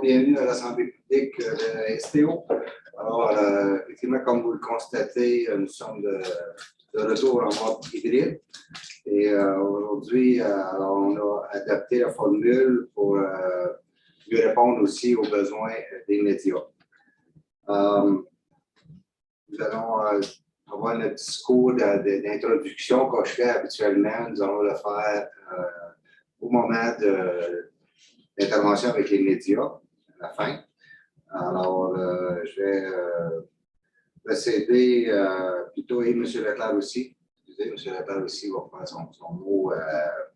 bienvenue à l'Assemblée publique de STO. Alors, effectivement, comme vous le constatez, nous sommes de retour en mode hybride. Et aujourd'hui, on a adapté la formule pour mieux répondre aussi aux besoins des médias. Nous allons avoir notre discours d'introduction que je fais habituellement. Nous allons le faire au moment de l'intervention avec les médias, à la fin. Alors, je vais procéder plutôt, et M. Leclerc aussi. Excusez, M. Leclerc aussi va faire son mot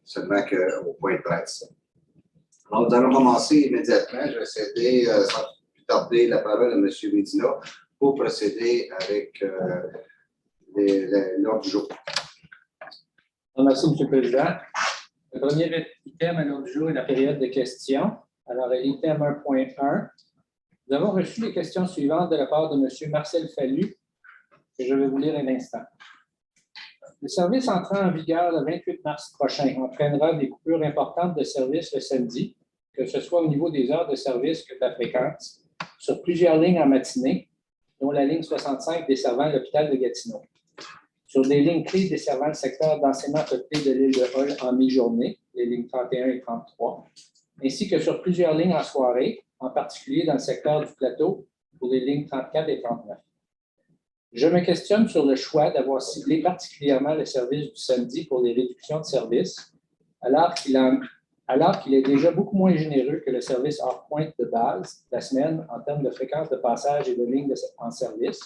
seulement au point de presse. Alors, nous allons commencer immédiatement. Je vais céder sans plus tarder la parole à M. Medina pour procéder avec l'ordre du jour. Merci, M. le Président. Le premier item à l'ordre du jour est la période de questions. Alors, à l'item 1.1, nous avons reçu les questions suivantes de la part de M. Marcel Fallu, que je vais vous lire un instant. Le service entrant en vigueur le 28 mars prochain entraînera des coupures importantes de service le samedi, que ce soit au niveau des heures de service que tu fréquentes, sur plusieurs lignes en matinée, dont la ligne 65 desservant l'hôpital de Gatineau. Sur des lignes clés desservant le secteur d'enseignement peuplé de l'île de Hull en mi-journée, les lignes 31 et 33, ainsi que sur plusieurs lignes en soirée, en particulier dans le secteur du plateau pour les lignes 34 et 39. Je me questionne sur le choix d'avoir ciblé particulièrement le service du samedi pour les réductions de service, alors qu'il est déjà beaucoup moins généreux que le service hors pointe de base la semaine en termes de fréquence de passage et de lignes en service.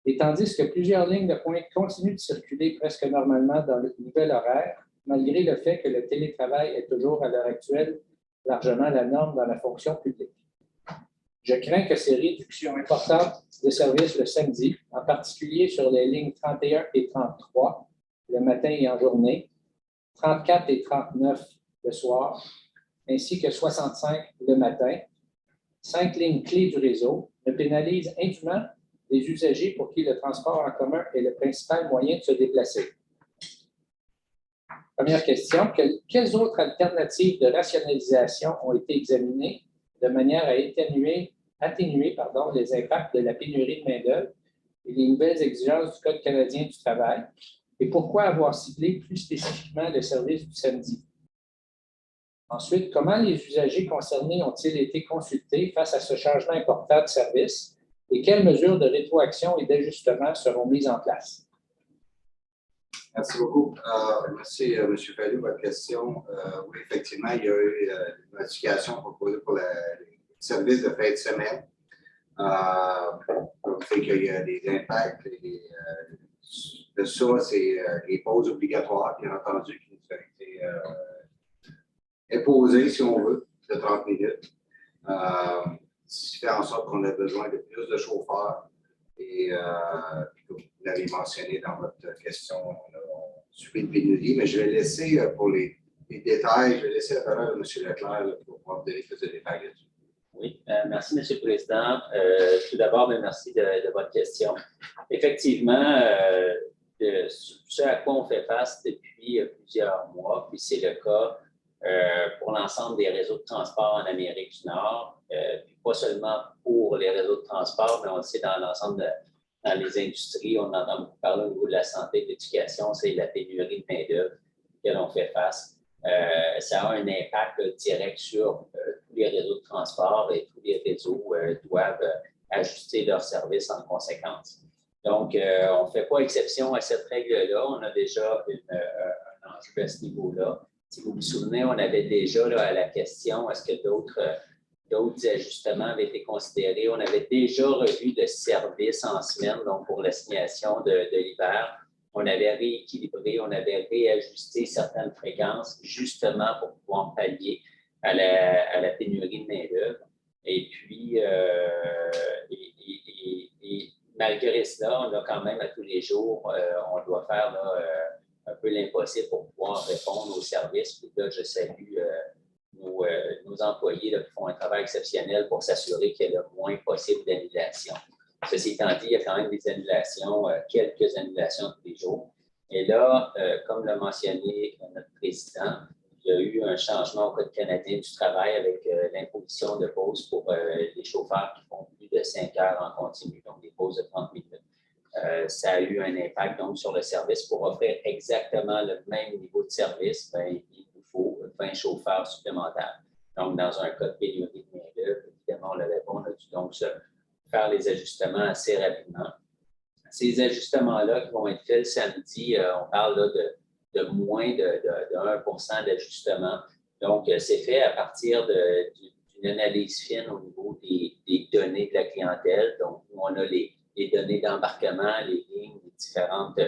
Et tandis que plusieurs lignes de pointe continuent de circuler presque normalement dans le nouvel horaire, malgré le fait que le télétravail est toujours à l'heure actuelle largement la norme dans la fonction publique. Je crains que ces réductions importantes de services le samedi, en particulier sur les lignes 31 et 33, le matin et en journée, 34 et 39 le soir, ainsi que 65 le matin, 5 lignes clés du réseau, ne pénalisent indûment les usagers pour qui le transport en commun est le principal moyen de se déplacer. Première question, quelles autres alternatives de rationalisation ont été examinées de manière à atténuer les impacts de la pénurie de main-d'œuvre et les nouvelles exigences du Code canadien du travail? Et pourquoi avoir ciblé plus spécifiquement le service du samedi? Ensuite, comment les usagers concernés ont-ils été consultés face à ce changement important de service? Et quelles mesures de rétroaction et d'ajustement seront mises en place? Merci beaucoup. Merci, M. Fallu, votre question. Oui, effectivement, il y a eu une modification proposée pour le service de fin de semaine. Donc, c'est qu'il y a des impacts de ça, c'est les pauses obligatoires, bien entendu, qui nous ont été imposées, si on veut, de 30 minutes. Ce qui fait en sorte qu'on a besoin de plus de chauffeurs. Et comme vous l'avez mentionné dans votre question, on a subi une pénurie, mais je vais laisser pour les détails, je vais laisser la parole à M. Leclerc pour pouvoir donner plus de détails là-dessus. Oui, merci, M. le Président. Tout d'abord, merci de votre question. Effectivement, ce à quoi on fait face depuis plusieurs mois, puis c'est le cas pour l'ensemble des réseaux de transport en Amérique du Nord, puis pas seulement pour les réseaux de transport, mais on le sait dans l'ensemble dans les industries, on entend beaucoup parler au niveau de la santé et de l'éducation, c'est la pénurie de main-d'œuvre auquel on fait face. Ça a un impact direct sur tous les réseaux de transport et tous les réseaux doivent ajuster leurs services en conséquence. Donc, on ne fait pas exception à cette règle-là. On a déjà un enjeu à ce niveau-là. Si vous vous souvenez, on avait déjà là, à la question, est-ce que d'autres ajustements avaient été considérés? On avait déjà revu le service en semaine, donc pour l'assignation de l'hiver. On avait rééquilibré, on avait réajusté certaines fréquences justement pour pouvoir pallier à la pénurie de main-d'œuvre. Et puis, malgré cela, on a quand même à tous les jours, on doit faire là, un peu l'impossible pour pouvoir répondre aux services. Puis là, je salue nos employés là, qui font un travail exceptionnel pour s'assurer qu'il y ait le moins possible d'annulations. Ceci étant dit, il y a quand même des annulations, quelques annulations tous les jours. Et là, comme l'a mentionné notre président, il il y a eu un changement au Code canadien du travail avec l'imposition de pauses pour les chauffeurs qui font plus de 5 heures en continu, donc des pauses de 30 minutes. Ça a eu un impact donc sur le service. Pour offrir exactement le même niveau de service, il nous faut 20 chauffeurs supplémentaires. Donc, dans un cas de pénurie de main-d'œuvre, évidemment, on a dû donc faire les ajustements assez rapidement. Ces ajustements-là qui vont être faits le samedi, on parle là, de moins de 1 d'ajustement. Donc, c'est fait à partir d'une analyse fine au niveau des données de la clientèle. Donc, on a les données d'embarquement, les lignes, les différentes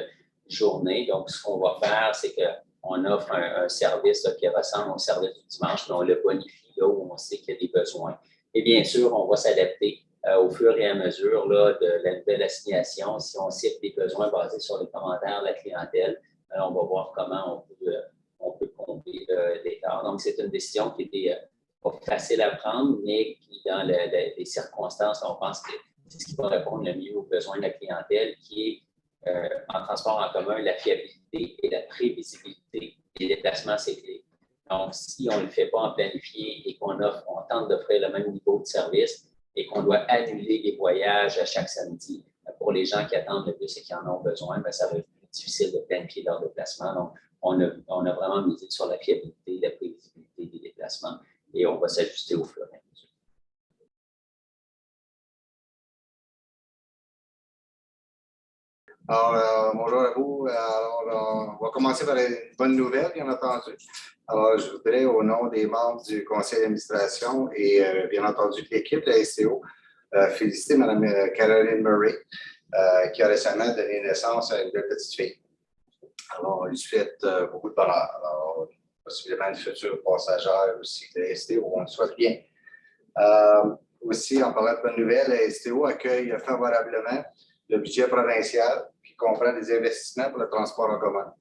journées. Donc, ce qu'on va faire, c'est qu'on offre un service là, qui ressemble au service du dimanche, mais on le bonifie là où on sait qu'il y a des besoins. Et bien sûr, on va s'adapter au fur et à mesure là, de la nouvelle assignation. Si on cite des besoins basés sur les commentaires de la clientèle, alors on va voir comment on peut combler l'écart. Donc, c'est une décision qui était pas facile à prendre, mais qui, dans les circonstances, on pense que c'est ce qui va répondre le mieux aux besoins de la clientèle, qui est en transport en commun, la fiabilité et la prévisibilité des déplacements, c'est clé. Donc, si on ne le fait pas en planifié et qu'on tente d'offrir le même niveau de service et qu'on doit annuler les voyages à chaque samedi pour les gens qui attendent le bus et qui en ont besoin, bien, ça va être plus difficile de planifier leur déplacement. Donc, on a vraiment misé sur la fiabilité, la prévisibilité des déplacements et on va s'ajuster au fur et à mesure. Alors, bonjour à vous. Alors, on va commencer par une bonne nouvelle, bien entendu. Alors, je voudrais, au nom des membres du conseil d'administration et bien entendu de l'équipe de la STO, féliciter Mme Caroline Murray, qui a récemment donné naissance à une belle petite fille. Alors, on lui souhaite beaucoup de bonheur. Alors, possiblement une future passagère aussi de la STO, on le souhaite bien. Aussi, en parlant de bonnes nouvelles, la STO accueille favorablement le budget provincial qui comprend des investissements pour le transport en commun.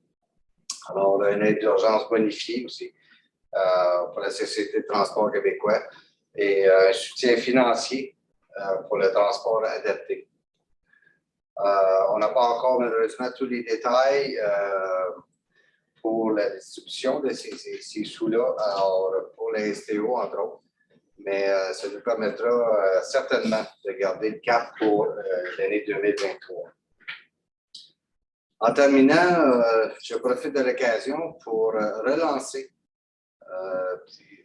Alors, on a une aide d'urgence bonifiée aussi pour la Société de transport québécois et un soutien financier pour le transport adapté. On n'a pas encore malheureusement tous les détails pour la distribution de ces sous-là, alors pour la STO entre autres, mais ça nous permettra certainement de garder le cap pour l'année 2023. En terminant, je profite de l'occasion pour relancer,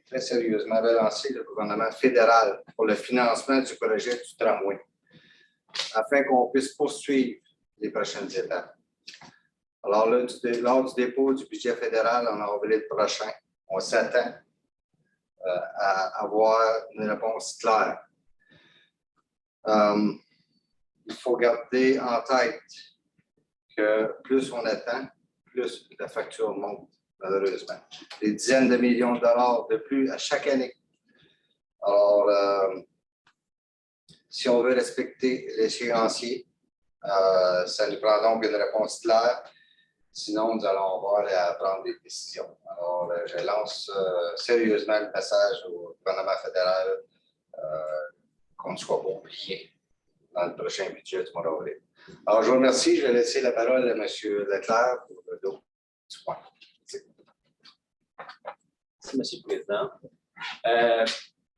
très sérieusement relancer le gouvernement fédéral pour le financement du projet du tramway, afin qu'on puisse poursuivre les prochaines étapes. Alors, là, lors du dépôt du budget fédéral en avril prochain, on s'attend à avoir une réponse claire. Il faut garder en tête que plus on attend, plus la facture monte, malheureusement. Des dizaines de millions de dollars de plus à chaque année. Alors, si on veut respecter l'échéancier, ça nous prend donc une réponse claire. Sinon, nous allons avoir à prendre des décisions. Alors, je lance sérieusement le message au gouvernement fédéral qu'on ne soit pas oublié dans le prochain budget du mois d'avril. Alors, je vous remercie. Je vais laisser la parole à M. Leclerc pour d'autres points. Merci, M. le Président.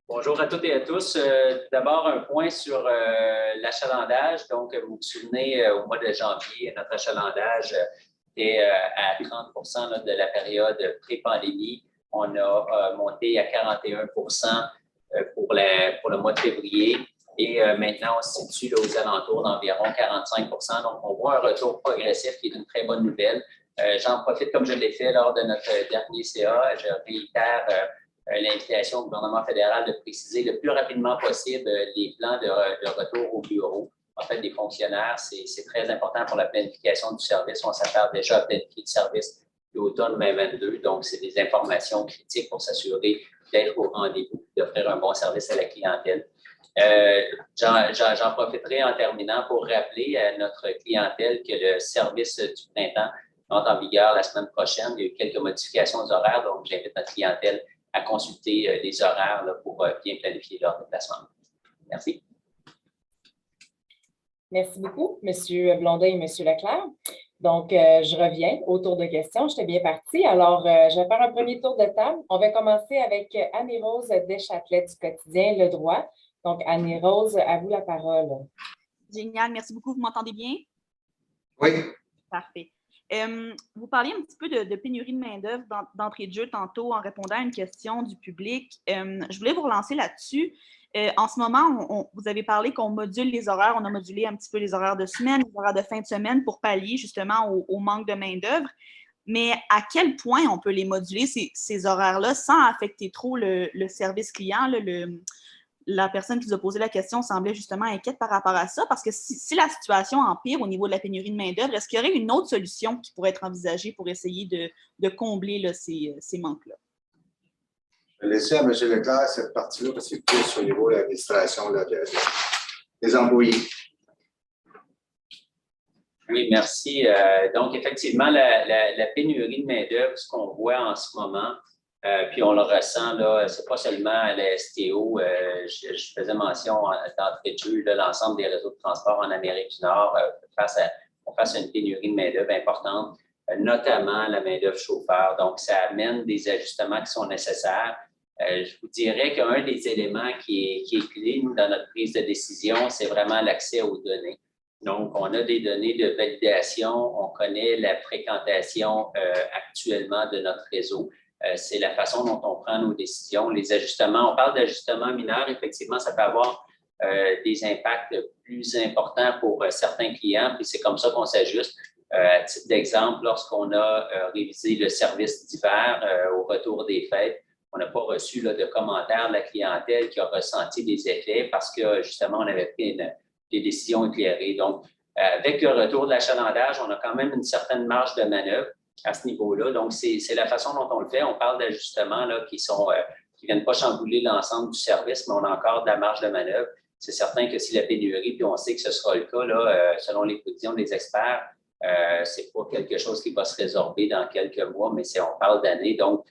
Bonjour à toutes et à tous. D'abord, un point sur l'achalandage. Donc, vous vous souvenez, au mois de janvier, notre achalandage était à 30 % de la période pré-pandémie. On a monté à 41 % pour le mois de février. Et maintenant, on se situe là, aux alentours d'environ 45 %. Donc, on voit un retour progressif qui est une très bonne nouvelle. J'en profite, comme je l'ai fait lors de notre dernier CA. Je réitère l'invitation au gouvernement fédéral de préciser le plus rapidement possible les plans de retour au bureau. En fait, des fonctionnaires, c'est très important pour la planification du service. On s'attend déjà à planifier le service l'automne 2022. Donc, c'est des informations critiques pour s'assurer d'être au rendez-vous, d'offrir un bon service à la clientèle. J'en profiterai en terminant pour rappeler à notre clientèle que le service du printemps entre en vigueur la semaine prochaine. Il y a eu quelques modifications aux horaires, donc j'invite notre clientèle à consulter les horaires là, pour bien planifier leur déplacement. Merci. Merci beaucoup, M. Blondin et M. Leclerc. Donc, je reviens au tour de questions. J'étais bien partie. Alors, je vais faire un premier tour de table. On va commencer avec Annie-Rose Deschâtelet du quotidien Le Droit. Donc, Annie-Rose, à vous la parole. Génial, merci beaucoup. Vous m'entendez bien? Oui. Parfait. Vous parliez un petit peu de pénurie de main-d'œuvre d'entrée de jeu tantôt en répondant à une question du public. Je voulais vous relancer là-dessus. En ce moment, vous avez parlé qu'on module les horaires. On a modulé un petit peu les horaires de semaine, les horaires de fin de semaine pour pallier justement au manque de main-d'œuvre. Mais à quel point on peut les moduler, ces horaires-là, sans affecter trop le service client? La personne qui vous a posé la question semblait justement inquiète par rapport à ça, parce que si la situation empire au niveau de la pénurie de main-d'œuvre, est-ce qu'il y aurait une autre solution qui pourrait être envisagée pour essayer de combler là, ces manques-là? Je vais laisser à M. Leclerc cette partie-là parce que c'est plus au niveau de l'administration des employés. Oui, merci. Donc, effectivement, la pénurie de main-d'œuvre, ce qu'on voit en ce moment, puis on le ressent, là, c'est pas seulement à la STO. Je faisais mention d'entrée de jeu, l'ensemble des réseaux de transport en Amérique du Nord face à une pénurie de main-d'œuvre importante, notamment la main-d'œuvre chauffeur. Donc, ça amène des ajustements qui sont nécessaires. Je vous dirais qu'un des éléments qui est clé, nous, dans notre prise de décision, c'est vraiment l'accès aux données. Donc, on a des données de validation, on connaît la fréquentation actuellement de notre réseau. C'est la façon dont on prend nos décisions. Les ajustements, on parle d'ajustements mineurs, effectivement, ça peut avoir des impacts plus importants pour certains clients, puis c'est comme ça qu'on s'ajuste. À titre d'exemple, lorsqu'on a révisé le service d'hiver au retour des fêtes, on n'a pas reçu de commentaires de la clientèle qui a ressenti des effets parce que, justement, on avait pris des décisions éclairées. Donc, avec le retour de l'achalandage, on a quand même une certaine marge de manœuvre à ce niveau-là. Donc, c'est la façon dont on le fait. On parle d'ajustements qui ne viennent pas chambouler l'ensemble du service, mais on a encore de la marge de manœuvre. C'est certain que si la pénurie, puis on sait que ce sera le cas, selon les prévisions des experts, c'est pas quelque chose qui va se résorber dans quelques mois, mais on parle d'années. Donc,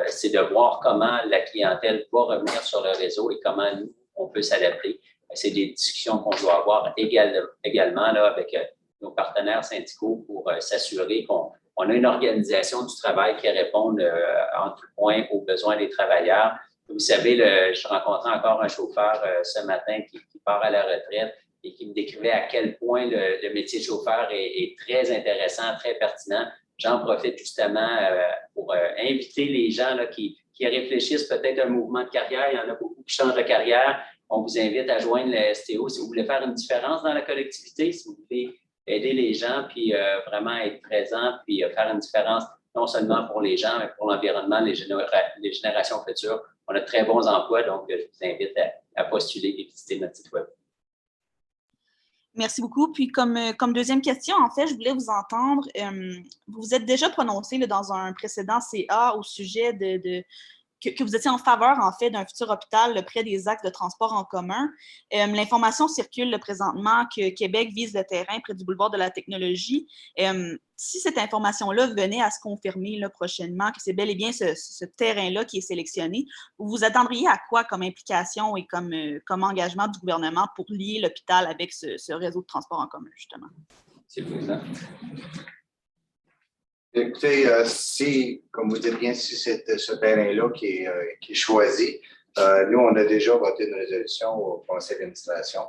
c'est de voir comment la clientèle va revenir sur le réseau et comment nous, on peut s'adapter. C'est des discussions qu'on doit avoir également là, avec nos partenaires syndicaux pour s'assurer qu'on a une organisation du travail qui réponde en tout point aux besoins des travailleurs. Vous savez, je rencontrais encore un chauffeur ce matin qui part à la retraite et qui me décrivait à quel point le métier de chauffeur est très intéressant, très pertinent. J'en profite justement pour inviter les gens là, qui réfléchissent peut-être à un mouvement de carrière. Il y en a beaucoup qui changent de carrière. On vous invite à joindre la STO si vous voulez faire une différence dans la collectivité, si vous voulez aider les gens, puis vraiment être présent, puis faire une différence non seulement pour les gens, mais pour l'environnement, les générations futures. On a de très bons emplois, donc je vous invite à postuler et visiter notre site web. Merci beaucoup. Puis, comme deuxième question, en fait, je voulais vous entendre. Vous vous êtes déjà prononcé dans un précédent CA au sujet que vous étiez en faveur, en fait, d'un futur hôpital près des axes de transport en commun. L'information circule présentement que Québec vise le terrain près du boulevard de la Technologie. Si cette information-là venait à se confirmer prochainement, que c'est bel et bien ce terrain-là qui est sélectionné, vous vous attendriez à quoi comme implication et comme engagement du gouvernement pour lier l'hôpital avec ce réseau de transport en commun, justement? C'est le président. Écoutez, comme vous dites bien, si c'est ce terrain-là qui est choisi, nous, on a déjà voté une résolution au conseil d'administration.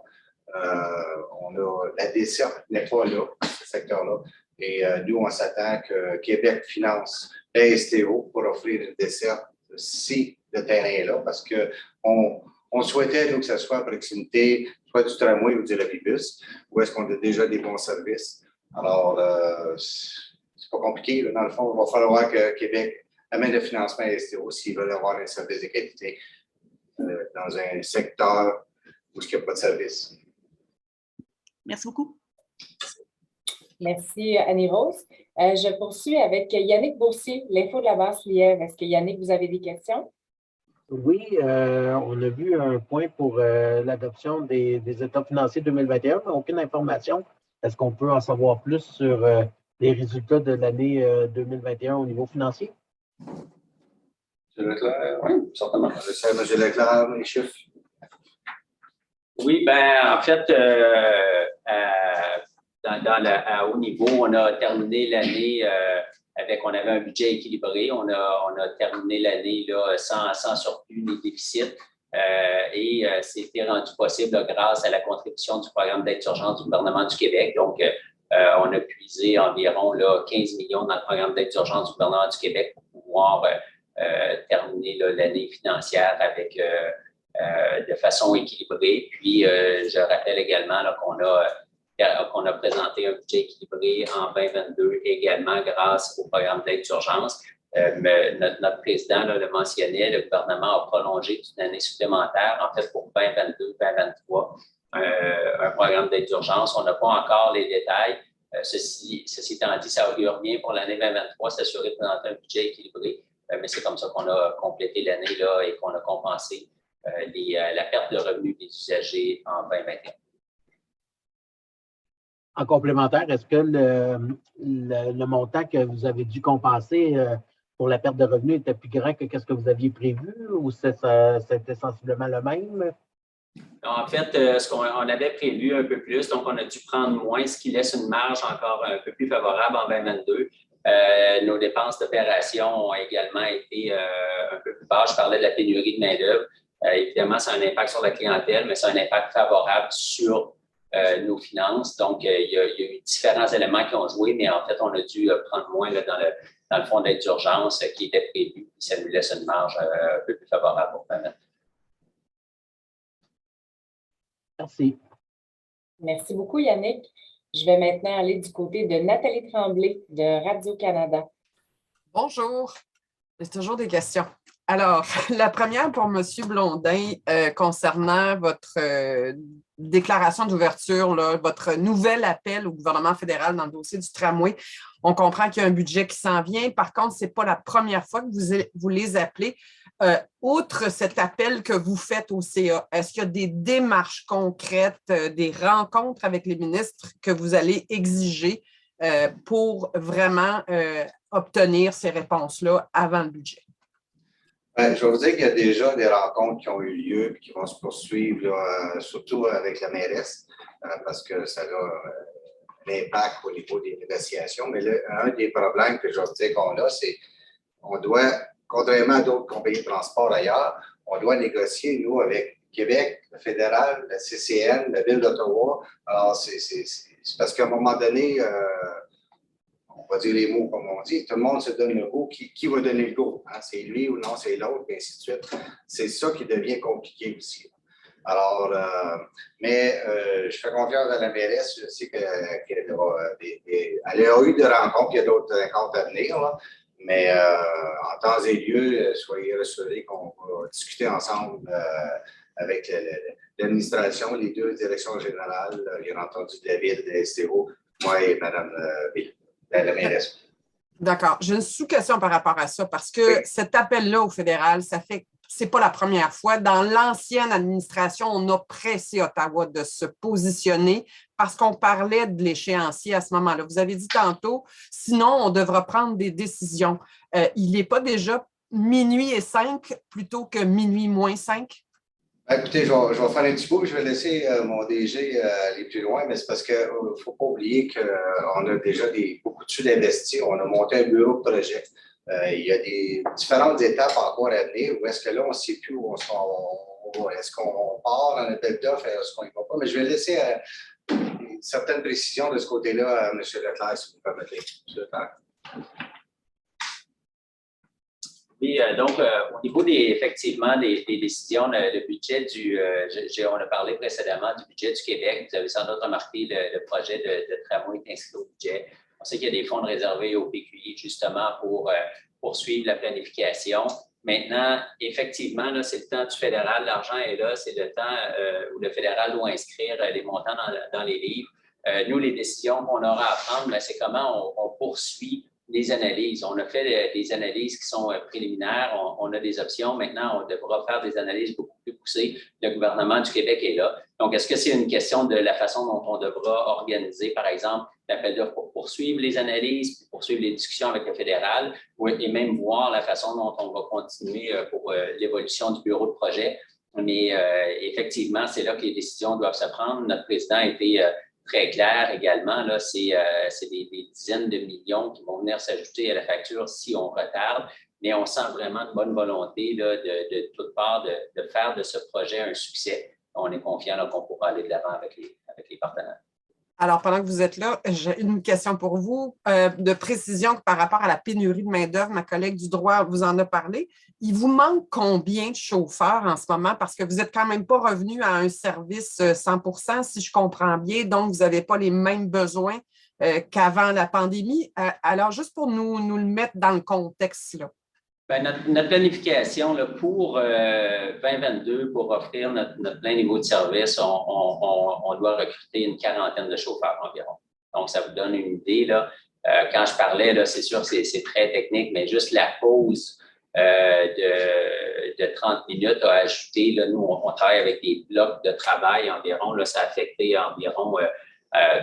La desserte n'est pas là, ce secteur-là. Et nous, on s'attend que Québec finance la STO pour offrir une desserte si le terrain est là, parce qu'on souhaitait, nous, que ce soit à proximité, soit du tramway ou du rébibus, où est-ce qu'on a déjà des bons services. Alors, c'est pas compliqué. Là. Dans le fond, il va falloir que Québec amène le financement à STO s'ils veulent avoir un service de qualité dans un secteur où il n'y a pas de service. Merci beaucoup. Merci, Annie-Rose. Je poursuis avec Yannick Boursier, l'Info de la Basse-Lièvre. Est-ce que, Yannick, vous avez des questions? Oui, on a vu un point pour l'adoption des états financiers 2021, mais aucune information. Est-ce qu'on peut en savoir plus sur les résultats de l'année 2021 au niveau financier? M. Leclerc, oui, certainement. Je sais, M. Leclerc, les chiffres. Oui, bien, en fait, à haut niveau, on a terminé l'année on avait un budget équilibré. On a terminé l'année sans surplus ni déficit. C'était rendu possible là, grâce à la contribution du programme d'aide d'urgence du gouvernement du Québec. Donc, on a puisé environ 15 millions dans le programme d'aide d'urgence du gouvernement du Québec pour pouvoir terminer l'année financière de façon équilibrée. Puis, je rappelle également qu'on a présenté un budget équilibré en 2022 également grâce au programme d'aide d'urgence. Notre président le mentionnait, le gouvernement a prolongé d'une année supplémentaire, en fait pour 2022-2023, un programme d'aide d'urgence. On n'a pas encore les détails. Ceci étant dit, ça augure bien pour l'année 2023, s'assurer de présenter un budget équilibré. Mais c'est comme ça qu'on a complété l'année et qu'on a compensé la perte de revenus des usagers en 2021. En complémentaire, est-ce que le montant que vous avez dû compenser pour la perte de revenus était plus grand que ce que vous aviez prévu ou c'était sensiblement le même? En fait, on avait prévu un peu plus, donc on a dû prendre moins, ce qui laisse une marge encore un peu plus favorable en 2022. Nos dépenses d'opération ont également été un peu plus basses. Je parlais de la pénurie de main-d'œuvre. Évidemment, ça a un impact sur la clientèle, mais ça a un impact favorable sur nos finances. Donc, il y a eu différents éléments qui ont joué, mais en fait, on a dû prendre moins dans le fonds d'aide d'urgence qui était prévu. Ça nous laisse une marge un peu plus favorable pour permettre. Merci. Merci beaucoup, Yannick. Je vais maintenant aller du côté de Nathalie Tremblay de Radio-Canada. Bonjour. C'est toujours des questions. Alors, la première pour M. Blondin concernant votre déclaration d'ouverture, votre nouvel appel au gouvernement fédéral dans le dossier du tramway. On comprend qu'il y a un budget qui s'en vient. Par contre, ce n'est pas la première fois que vous les appelez. Outre cet appel que vous faites au CA, est-ce qu'il y a des démarches concrètes, des rencontres avec les ministres que vous allez exiger pour vraiment obtenir ces réponses-là avant le budget? Je vais vous dire qu'il y a déjà des rencontres qui ont eu lieu et qui vont se poursuivre, là, surtout avec la mairesse, parce que ça a un impact au niveau des négociations. Mais là, un des problèmes que je vais vous dire qu'on a, c'est qu'on doit, contrairement à d'autres compagnies de transport ailleurs, on doit négocier, nous, avec Québec, le fédéral, la CCN, la Ville d'Ottawa. Alors, c'est parce qu'à un moment donné, on va dire les mots comme on dit, tout le monde se donne le go. Qui va donner le go? Hein? C'est lui ou non, c'est l'autre, et ainsi de suite. C'est ça qui devient compliqué aussi. Alors, je fais confiance à la mairesse. Je sais qu'elle a eu des rencontres, il y a d'autres rencontres à venir. Là. Mais en temps et lieu, soyez rassurés qu'on va discuter ensemble avec l'administration, les deux directions générales, bien entendu David, STO, moi et Mme la mairesse. D'accord. J'ai une sous-question par rapport à ça parce que cet appel-là au fédéral, c'est pas la première fois. Dans l'ancienne administration, on a pressé Ottawa de se positionner parce qu'on parlait de l'échéancier à ce moment-là. Vous avez dit tantôt, sinon, on devra prendre des décisions. Il n'est pas déjà minuit et 5 plutôt que minuit moins 5? Écoutez, je vais faire un petit bout, je vais laisser mon DG aller plus loin, mais c'est parce qu'il ne faut pas oublier qu'on a déjà beaucoup de sous d'investis. On a monté un bureau de projet. Il y a des différentes étapes encore à venir. Où est-ce que là, on ne sait plus où est-ce qu'on part dans l'appel d'offres, est-ce qu'on n'y va pas. Mais je vais laisser certaines précisions de ce côté-là à M. Leclerc, si vous permettez. Oui, donc, au niveau effectivement des décisions, le budget on a parlé précédemment du budget du Québec. Vous avez sans doute remarqué le projet de tramway est inscrit au budget. On sait qu'il y a des fonds réservés au PQI justement pour poursuivre la planification. Maintenant, effectivement, là, c'est le temps du fédéral, l'argent est là, c'est le temps où le fédéral doit inscrire les montants dans les livres. Nous, les décisions qu'on aura à prendre, c'est comment on poursuit les analyses. On a fait des analyses qui sont préliminaires, on a des options. Maintenant, on devra faire des analyses beaucoup plus poussées. Le gouvernement du Québec est là. Donc, est-ce que c'est une question de la façon dont on devra organiser, par exemple, l'appel d'offres pour poursuivre les analyses, pour poursuivre les discussions avec le fédéral, et même voir la façon dont on va continuer pour l'évolution du bureau de projet. Mais effectivement, c'est là que les décisions doivent se prendre. Notre président a été très clair également, là, c'est des dizaines de millions qui vont venir s'ajouter à la facture si on retarde, mais on sent vraiment une bonne volonté là, de toutes parts de faire de ce projet un succès. On est confiant qu'on pourra aller de l'avant avec les partenaires. Alors, pendant que vous êtes là, j'ai une question pour vous de précision par rapport à la pénurie de main-d'œuvre. Ma collègue du droit vous en a parlé. Il vous manque combien de chauffeurs en ce moment? Parce que vous n'êtes quand même pas revenu à un service 100%, si je comprends bien. Donc, vous n'avez pas les mêmes besoins qu'avant la pandémie. Alors, juste pour nous le mettre dans le contexte, là. Bien, notre planification là, pour 2022, pour offrir notre plein niveau de service, on doit recruter une quarantaine de chauffeurs environ. Donc, ça vous donne une idée. Là. Quand je parlais, là, c'est sûr que c'est très technique, mais juste la pause de 30 minutes à ajouter. Là, nous, on travaille avec des blocs de travail environ. Là, ça a affecté environ,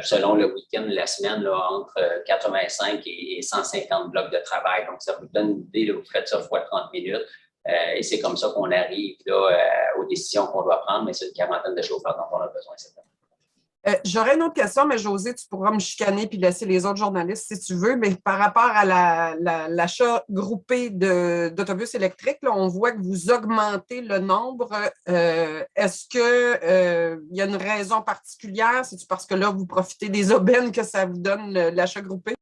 selon le week-end, la semaine, là, entre 85 et 150 blocs de travail. Donc, ça vous donne une idée. Là, vous faites ça fois 30 minutes. Et c'est comme ça qu'on arrive là, aux décisions qu'on doit prendre, mais c'est une quarantaine de chauffeurs dont on a besoin cette année. J'aurais une autre question, mais José, tu pourras me chicaner puis laisser les autres journalistes si tu veux. Mais par rapport à l'achat groupé d'autobus électriques, là, on voit que vous augmentez le nombre. Est-ce qu'il y a une raison particulière? C'est-tu parce que là, vous profitez des aubaines que ça vous donne l'achat groupé?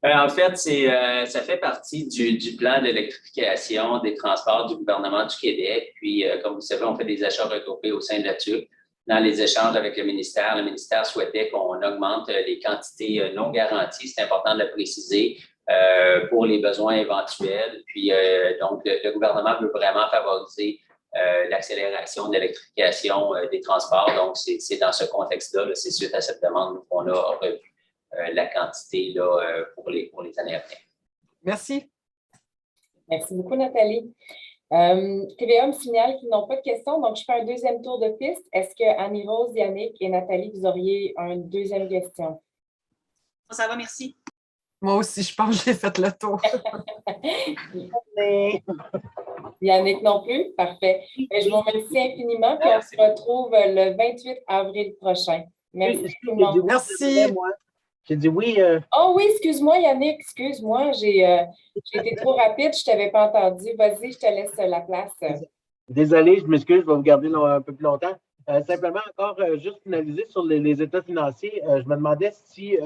En fait, ça fait partie du plan d'électrification des transports du gouvernement du Québec. Puis, comme vous savez, on fait des achats regroupés au sein de la TUC. Dans les échanges avec le ministère souhaitait qu'on augmente les quantités non garanties. C'est important de le préciser pour les besoins éventuels. Puis, donc, le gouvernement veut vraiment favoriser l'accélération de l'électrification des transports. Donc, c'est dans ce contexte-là, là, c'est suite à cette demande qu'on a revu la quantité là, pour les années à venir. Merci. Merci beaucoup, Nathalie. TVA me signale qu'ils n'ont pas de questions, donc je fais un deuxième tour de piste. Est-ce que Annie-Rose, Yannick et Nathalie, vous auriez une deuxième question? Ça va, merci. Moi aussi, je pense que j'ai fait le tour. Yannick non plus? Parfait. Je vous remercie infiniment, puis on se retrouve le 28 avril prochain. Merci tout le monde. Merci. J'ai dit oui. Oh oui, excuse-moi, Yannick, excuse-moi, j'ai été trop rapide, je ne t'avais pas entendu. Vas-y, je te laisse la place. Désolé, je m'excuse, je vais vous garder un peu plus longtemps. Simplement, encore, juste finaliser sur les états financiers. Je me demandais si,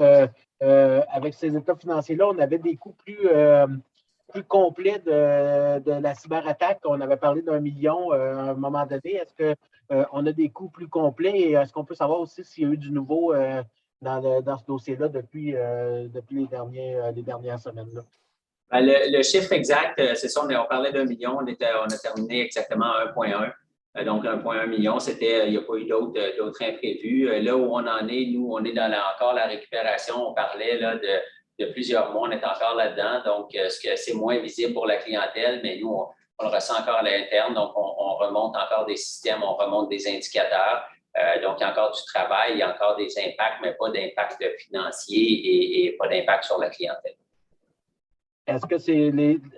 avec ces états financiers-là, on avait des coûts plus complets de la cyberattaque. On avait parlé d'1 million à un moment donné. Est-ce qu'on a des coûts plus complets et est-ce qu'on peut savoir aussi s'il y a eu du nouveau dans ce dossier-là depuis les dernières semaines-là? Ben, le chiffre exact, c'est ça, on parlait d'1 million, on a terminé exactement à 1,1. Donc, 1,1 million, il n'y a pas eu d'autres imprévus. Là où on en est, nous, on est dans encore la récupération. On parlait là, de plusieurs mois, on est encore là-dedans. Donc, c'est moins visible pour la clientèle, mais nous, on le ressent encore à l'interne. Donc, on remonte encore des systèmes, on remonte des indicateurs. Donc, il y a encore du travail, il y a encore des impacts, mais pas d'impact financier et pas d'impact sur la clientèle. Est-ce que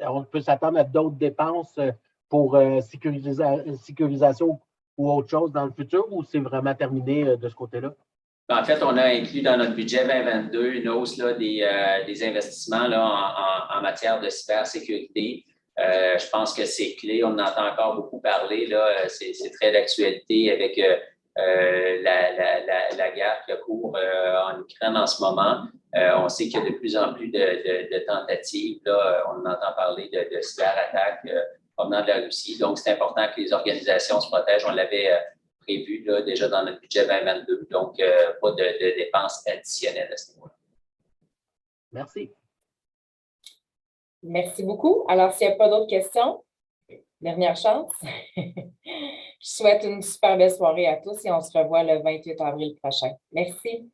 on peut s'attendre à d'autres dépenses pour sécurisation ou autre chose dans le futur ou c'est vraiment terminé de ce côté-là? En fait, on a inclus dans notre budget 2022 une hausse là, des investissements là, en matière de cybersécurité. Je pense que c'est clé. On en entend encore beaucoup parler. Là. C'est très d'actualité avec la guerre qui court en Ukraine en ce moment. On sait qu'il y a de plus en plus de tentatives. Là. On entend parler de cyberattaques provenant de la Russie. Donc, c'est important que les organisations se protègent. On l'avait prévu là, déjà dans notre budget 2022. Donc, pas de dépenses additionnelles à ce niveau-là. Merci. Merci beaucoup. Alors, s'il n'y a pas d'autres questions, dernière chance. Je souhaite une super belle soirée à tous et on se revoit le 28 avril prochain. Merci.